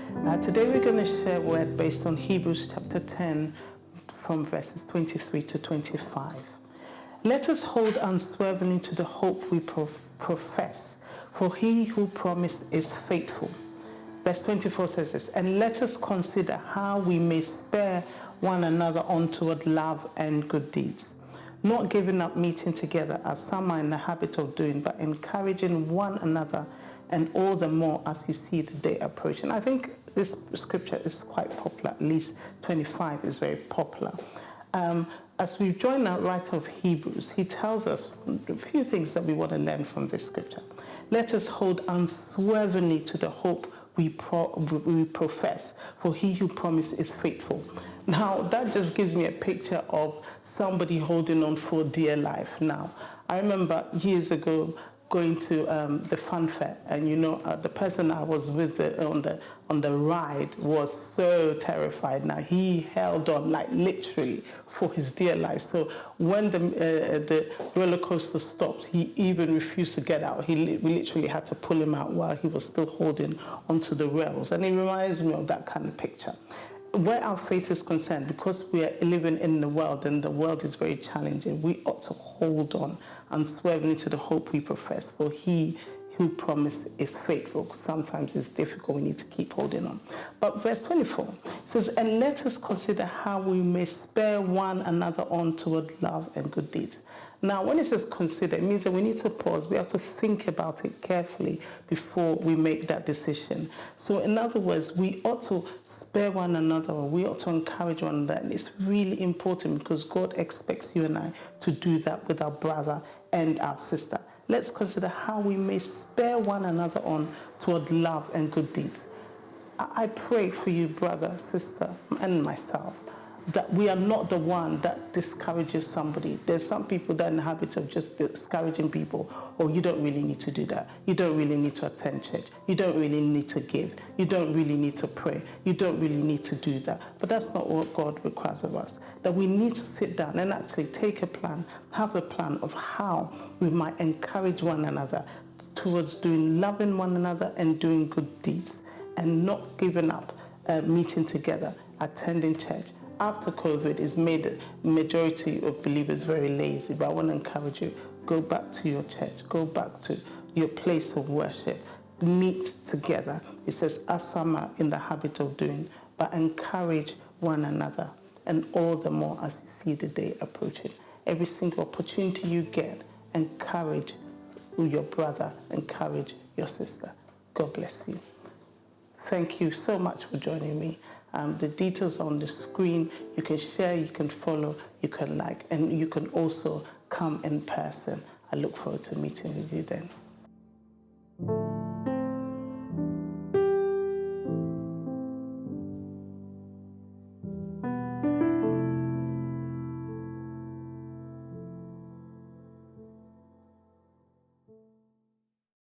Today we're going to share a word based on Hebrews chapter 10 from verses 23 to 25. Let us hold unswervingly to the hope we profess, for he who promised is faithful. Verse 24 says this, and let us consider how we may spur one another on toward love and good deeds, not giving up meeting together as some are in the habit of doing, but encouraging one another, and all the more as you see the day approaching. I think this scripture is quite popular, at least 25 is very popular. As we join the writer of Hebrews, he tells us a few things that we want to learn from this scripture. Let us hold unswervingly to the hope we profess, for he who promised is faithful. Now, that just gives me a picture of somebody holding on for dear life. Now, I remember years ago going to the fun fair, and the person I was with on the ride was so terrified. Now, he held on like literally for his dear life. So when the roller coaster stopped, he even refused to get out. We literally had to pull him out while he was still holding onto the rails. And it reminds me of that kind of picture. Where our faith is concerned, because we are living in the world and the world is very challenging, we ought to hold on unswervingly to the hope we profess, for he who promised is faithful. Sometimes it's difficult, we need to keep holding on. But verse 24 says, and let us consider how we may spur one another on toward love and good deeds. Now, when it says consider, it means that we need to pause. We have to think about it carefully before we make that decision. So in other words, we ought to spare one another, or we ought to encourage one another. And it's really important because God expects you and I to do that with our brother and our sister. Let's consider how we may spare one another on toward love and good deeds. I pray for you, brother, sister, and myself, that we are not the one that discourages somebody. There's some people that are in the habit of just discouraging people. Oh, you don't really need to do that. You don't really need to attend church. You don't really need to give. You don't really need to pray. You don't really need to do that. But that's not what God requires of us. That we need to sit down and actually take a plan, have a plan of how we might encourage one another towards loving one another and doing good deeds, and not giving up meeting together, attending church. After COVID, it's made the majority of believers very lazy. But I want to encourage you, go back to your church, go back to your place of worship, meet together. It says, as some are in the habit of doing, but encourage one another, and all the more as you see the day approaching. Every single opportunity you get, encourage your brother, encourage your sister. God bless you. Thank you so much for joining me. The details are on the screen. You can share, you can follow, you can like, and you can also come in person. I look forward to meeting with you then.